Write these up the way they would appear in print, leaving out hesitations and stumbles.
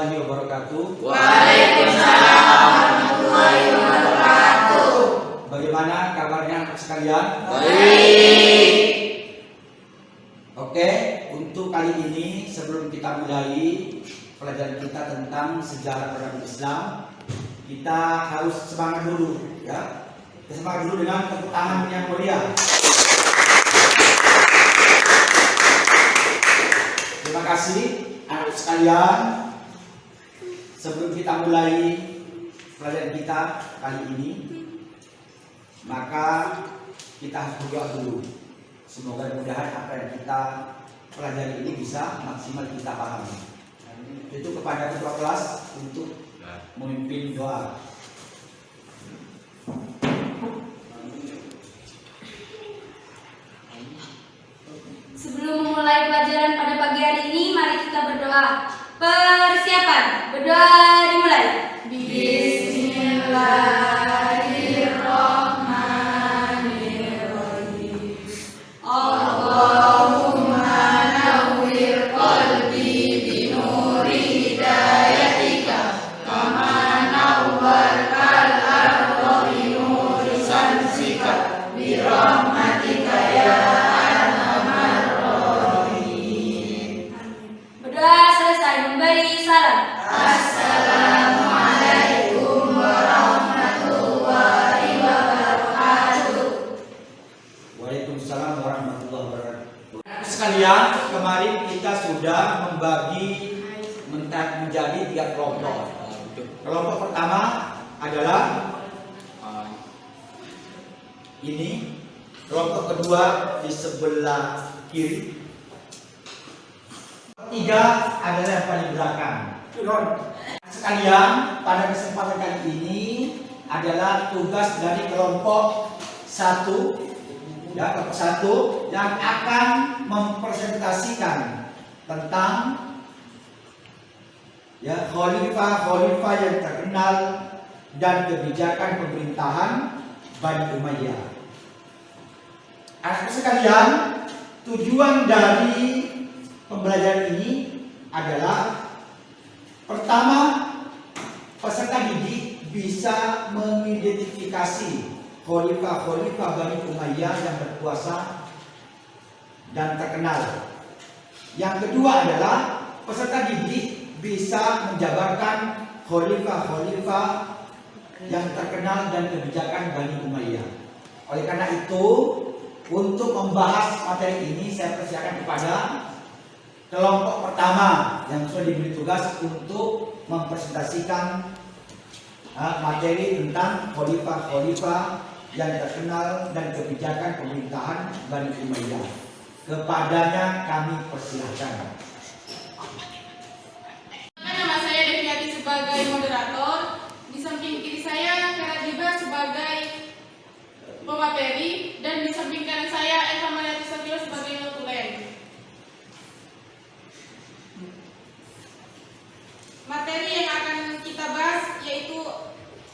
warahmatullahi wabarakatuh. Waalaikumsalam warahmatullahi wabarakatuh. Bagaimana kabarnya anak sekalian? Baik. Oke, untuk kali ini sebelum kita mulai pelajaran kita tentang sejarah peradaban Islam, kita harus semangat dulu, ya. Kita semangat dulu dengan tepuk tangan yang meriah. Terima kasih anak sekalian. Sebelum kita mulai pelajaran kita kali ini, maka kita harus berdoa dulu. Semoga mudahan apa yang kita pelajari ini bisa maksimal kita pahami. Itu kepada ketua kelas untuk memimpin doa. Sebelum memulai pelajaran pada pagi hari ini, mari kita berdoa. Persiapan, berdoa dimulai. Bismillahirrahmanirrahim. Allahumma nawwir qalbi binuri hidayatika kama nawwartal arda binuri syamsika birahmatika ya arhamar rahimin. Berdoa selesai, memberi salam. Assalamualaikum warahmatullahi wabarakatuh. Waalaikumsalam warahmatullahi wabarakatuh. Sekalian, kemarin kita sudah membagi menjadi 3 kelompok. Kelompok pertama adalah ini, kelompok kedua di sebelah kiri, ketiga adalah yang paling belakang. Sekalian, pada kesempatan kali ini adalah tugas dari kelompok 1, ya, kelompok 1 yang akan mempresentasikan tentang ya khalifah-khalifah yang terkenal dan kebijakan pemerintahan Bani Umayyah. Anak sekalian, tujuan dari pembelajaran ini adalah pertama, peserta didik bisa mengidentifikasi khalifah-khalifah Bani Umayyah yang berkuasa dan terkenal. Yang kedua adalah peserta didik bisa menjabarkan khalifah-khalifah yang terkenal dan kebijakan Bani Umayyah. Oleh karena itu, untuk membahas materi ini saya persilakan kepada kelompok pertama yang sudah diberi tugas untuk mempresentasikan materi tentang khalifah-khalifah yang terkenal dan kebijakan pemerintahan Bani Umayyah. Kepadanya kami persilahkan. Nama saya Deviati sebagai moderator. Di samping kiri saya Karajiba sebagai pemateri, dan di samping kanan saya Eva Mariati Safira sebagai notulen. Materi yang akan kita bahas yaitu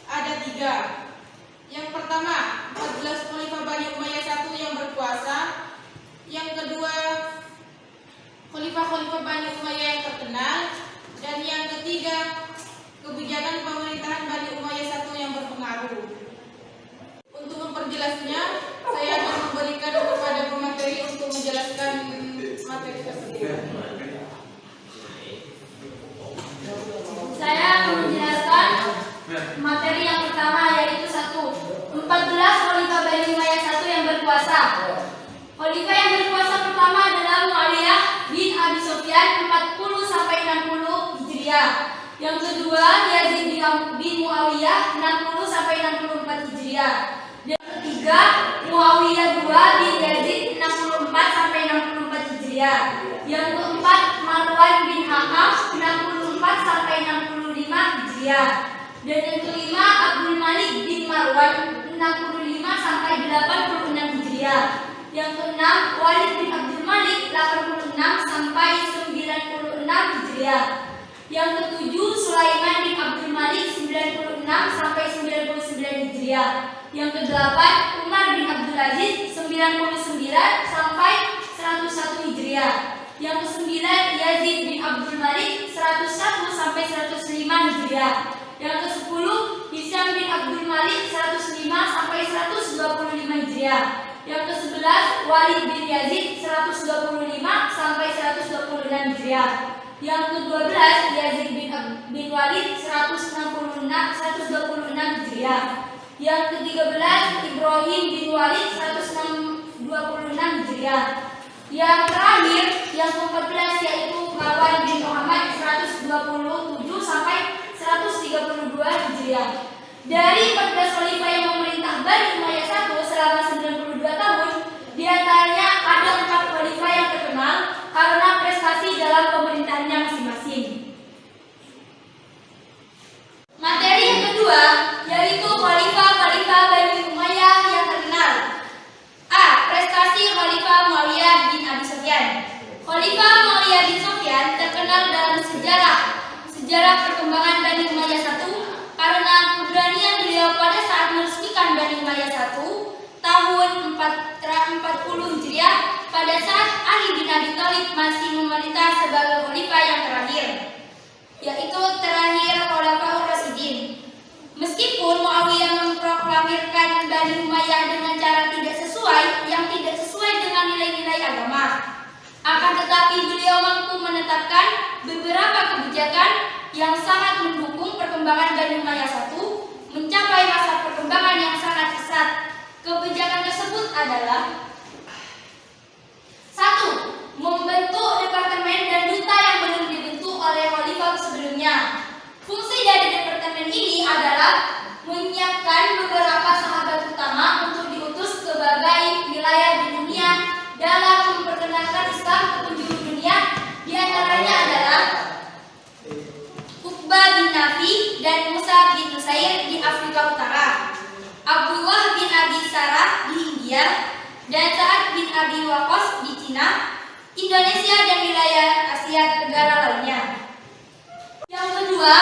ada 3. Yang pertama, 14 khalifah Bani Umayyah 1 yang berkuasa. Yang kedua, khalifah-khalifah Bani Umayyah yang terkenal. Dan yang ketiga, kebijakan pemerintahan Bani Umayyah 1 yang berpengaruh. Untuk memperjelasnya, saya akan memberikan kepada pemateri untuk menjelaskan materi tersebut. Saya akan menjelaskan materi yang pertama, yaitu 1. 14 khalifah Bani Umayyah 1 yang berkuasa. Khalifah yang berkuasa pertama adalah Muawiyah bin Abi Sufyan 40 sampai 60 Hijriah. Yang kedua Yazid bin Muawiyah 60 sampai 64 Hijriah. Yang ketiga Muawiyah II bin Yazid 64 sampai 64 Hijriah. Yang keempat Marwan bin Hakam 64 sampai 65 Hijriah. Dan yang kelima Abdul Malik bin Marwan 65 sampai 86 Hijriah. Yang keenam Walid bin Abdul Malik 86 sampai 96 Hijriah. Yang ketujuh Sulaiman bin Abdul Malik 96 sampai 99 Hijriah. Yang kedelapan Umar bin Abdul Aziz 99 sampai 101 Hijriah. Yang kesembilan Yazid bin Abdul Malik 101 sampai 101 Hijriah. Yang ke-10 Hisham bin Abdul Malik 105 sampai 125 Hijriah. Yang ke-11 Walid bin Yazid 125 sampai 126 Hijriah. Yang ke-12 Yazid bin Walid 126 Hijriah. Yang ke-13 Ibrahim bin Walid 126 Hijriah. Yang terakhir yang ke-14 yaitu Marwan bin Muhammad 127 sampai 132 Hijriah. Dari 14 khalifah yang memerintah Bani Umayyah I selama 92 tahun, di antaranya ada 4 khalifah yang terkenal karena prestasi dalam pemerintahannya masing-masing. Materi yang kedua yaitu khalifah-khalifah Bani Umayyah yang terkenal. A. Prestasi Khalifah Muawiyah bin Abi Sufyan. Khalifah Muawiyah bin Sufyan terkenal dalam sejarah perkembangan Bani Umayyah I karena keberanian beliau pada saat meresmikan Bani Umayyah I tahun 40 Hijriah pada saat Ali bin Abi Thalib masih memerintah sebagai khalifah yang terakhir, yaitu terakhir Khulafaur Rasyidin. Meskipun Muawiyah memproklamirkan Bani Umayyah dengan cara yang tidak sesuai dengan nilai-nilai agama, akan tetapi beliau mampu menetapkan beberapa kebijakan yang sangat mendukung perkembangan Bani Umayyah I mencapai masa perkembangan yang sangat pesat. Kebijakan tersebut adalah 1. Membentuk departemen dan duta yang belum dibentuk oleh khalifah sebelumnya. Fungsi dari departemen ini adalah menyiapkan beberapa sahabat utama untuk diutus ke berbagai wilayah di dunia dalam memperkenalkan Islam ke penjuru dunia. Di antaranya adalah Uqbah bin Nafi dan Musa bin Nusair di Afrika Utara, Abdullah bin Abi Sarah di India, dan Sa'ad bin Abi Waqqas di Cina, Indonesia, dan wilayah Asia Tenggara lainnya. Yang kedua,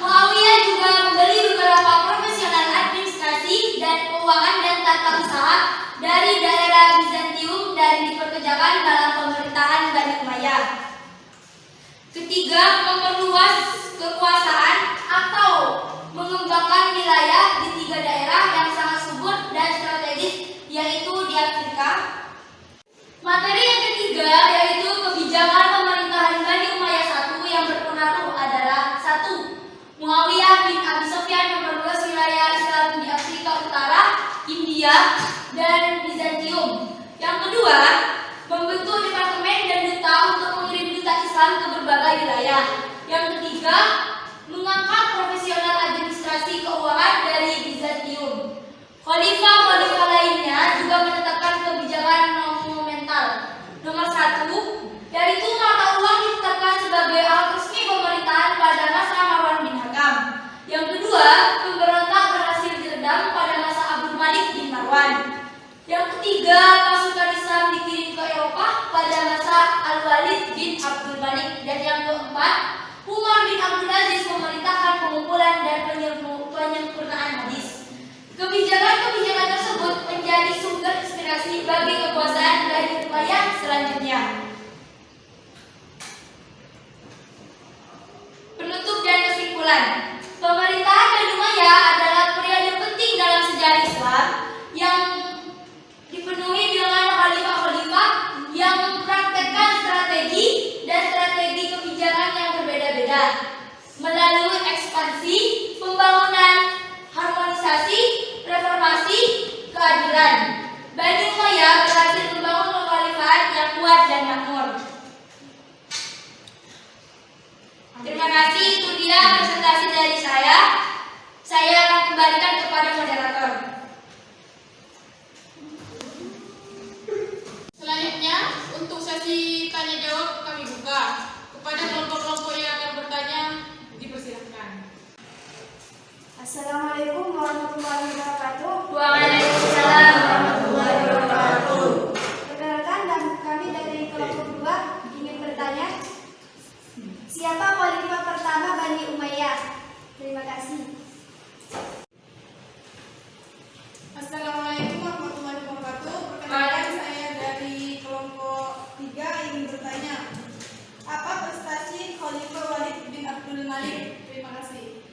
Muawiyah juga membeli beberapa profesional administrasi dan keuangan dan tata usaha dari daerah Bizantium dan diperkerjakan dalam pemerintahan Bani Umayyah. Ketiga, memperluas kekuasaan atau mengembangkan wilayah di 3 daerah yang sangat subur dan strategis, yaitu di Afrika. Materi yang ketiga yaitu kebijakan pemerintahan Bani Umayyah I yang berpengaruh adalah 1. Muawiyah bin Abi Sufyan memperluas wilayah Islam di Afrika Utara, India, dan Bizantium. Yang kedua, membentuk departemen dan duta untuk mengirim duta Islam ke berbagai wilayah. Yang ketiga, mengangkat profesional administrasi keuangan dari Bizantium. Khalifah-khalifah lainnya juga menetapkan kebijakan monumental. Nomor 1, yaitu mata uang ditetapkan sebagai alat resmi pemerintahan pada masa Marwan bin Hakam. Yang kedua, pemberontak berhasil diredam pada masa Abdul Malik bin Marwan. Yang ketiga, pasukan Islam dikirim ke Eropa pada masa Al-Walid bin Abdul Malik. Dan yang keempat, Umar bin Abdul Aziz memerintahkan pengumpulan dan penyempurnaan hadis. Kebijakan-kebijakan tersebut menjadi sumber inspirasi bagi kekuasaan Bani Umayyah selanjutnya. Penutup dan kesimpulan. Pemerintahan Bani Umayyah adalah periode penting dalam sejarah Islam yang dipenuhi dengan khalifah-khalifah yang mempraktekkan strategi kebijakan yang berbeda-beda melalui ekspansi, pembangunan, harmonisasi, reformasi, keadilan. Bani Umayyah berhasil membangun kekhalifahan yang kuat dan makmur. Terima kasih, itu dia presentasi dari saya. Saya akan kembalikan kepada moderator. Selanjutnya, untuk sesi tanya jawab kami buka. Kepada kelompok-kelompok yang akan bertanya, dipersilahkan. Assalamualaikum warahmatullahi wabarakatuh. Waalaikumsalam warahmatullahi wabarakatuh. Perkenalkan, dan kami dari kelompok 2 ingin bertanya, siapa khalifah pertama Bani Umayyah? Terima kasih. Assalamualaikum warahmatullahi wabarakatuh. Perkenalkan, saya dari kelompok 3 ingin bertanya, apa prestasi Khalifah Walid bin Abdul Malik Terima kasih.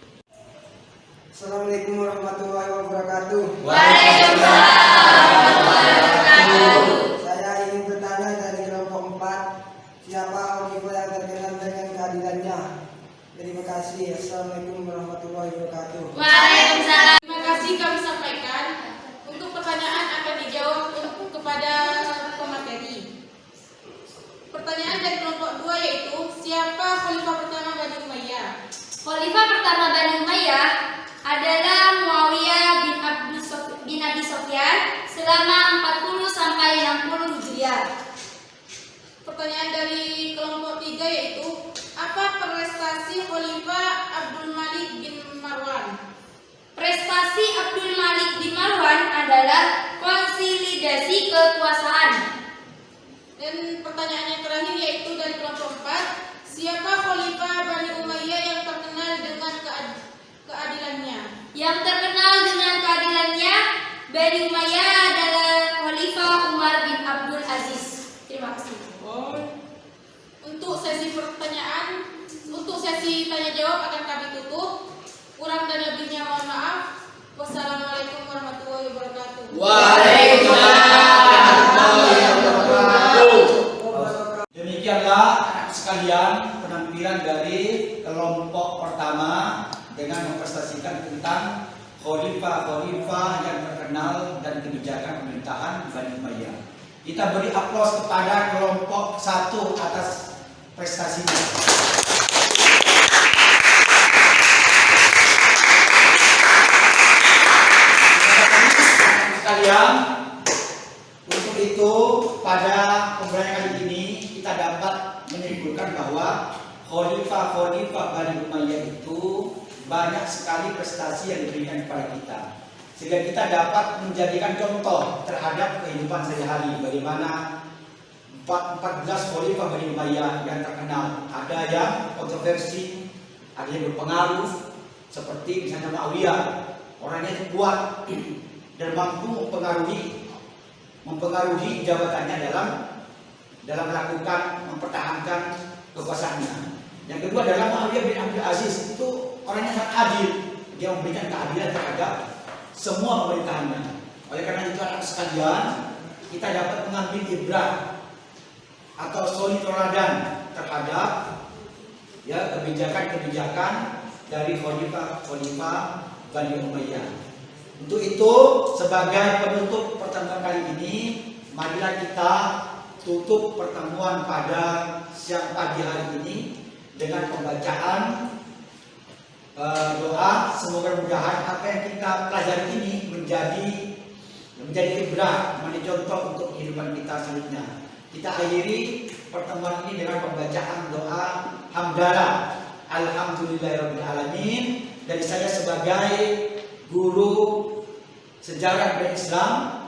Assalamualaikum warahmatullahi wabarakatuh. Waalaikumsalam warahmatullahi wabarakatuh. Saya ingin bertanya dari kelompok 4, siapa khalifah yang terkenal dengan keadilannya? Terima kasih. Assalamualaikum warahmatullahi wabarakatuh. Waalaikumsalam. Terima kasih kami sampaikan. Untuk pertanyaan akan dijawab kepada pemateri. Pertanyaan dari kelompok 2 yaitu siapa khalifah pertama Bani Umayyah? Khalifah pertama Bani Umayyah adalah Muawiyah bin Abi Sufyan selama 40 sampai 60 Hijriah. Pertanyaan dari kelompok 3 yaitu apa prestasi Khalifah Abdul Malik bin Marwan? Prestasi Abdul Malik bin Marwan adalah konsolidasi kekuasaan. Dan pertanyaan yang terakhir yaitu dari kelompok 4, siapa Khalifah Bani Umayyah yang terkenal dengan keadilannya? Yang terkenal dengan keadilannya Bani Umayyah adalah Khalifah Umar bin Abdul Aziz. Terima kasih. Untuk sesi tanya jawab akan kami tutup. Kurang dan lebihnya mohon maaf. Wassalamualaikum warahmatullahi wabarakatuh. Waalaikumsalam warahmatullahi wabarakatuh. Demikianlah anak sekalian penampilan dari kelompok pertama dengan mempresentasikan tentang khalifah-khalifah yang terkenal dan kebijakan pemerintahan Bani Umayyah. Kita beri aplaus kepada kelompok 1 atas prestasinya. Sekalian, untuk itu pada pembelajaran kali ini kita dapat menyimpulkan bahwa khalifah-khalifah Bani Umayyah itu banyak sekali prestasi yang diberikan kepada kita, sehingga kita dapat menjadikan contoh terhadap kehidupan sehari-hari. Bagaimana 14 khalifah Bani Umayyah yang terkenal, ada yang kontroversi, ada yang berpengaruh, seperti misalnya Muawiyah, orangnya itu kuat dan mampu mempengaruhi jabatannya dalam melakukan mempertahankan kekuasaannya. Yang kedua adalah Muawiyah bin Abdul Aziz, itu orangnya sangat adil, dia memberikan keadilan terhadap semua pemerintahannya. Oleh karena itu anak sekalian, kita dapat mengambil ibrah atau suri teladan terhadap kebijakan-kebijakan dari khalifah-khalifah Bani Umayyah. Untuk itu, sebagai penutup pertemuan kali ini, marilah kita tutup pertemuan pada siang pagi hari ini dengan pembacaan doa. Semoga mudahan apa yang kita pelajari ini menjadi ibrah, menjadi contoh untuk kehidupan kita selanjutnya. Kita akhiri pertemuan ini dengan pembacaan doa hamdalah alhamdulillahirabbil alamin dari saya sebagai guru sejarah berislam,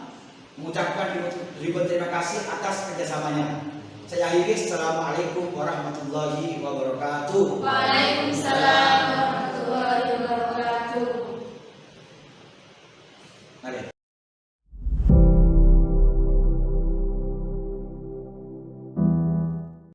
mengucapkan ribuan terima kasih atas kerjasamanya. Saya akhiri. Assalamualaikum warahmatullahi wabarakatuh.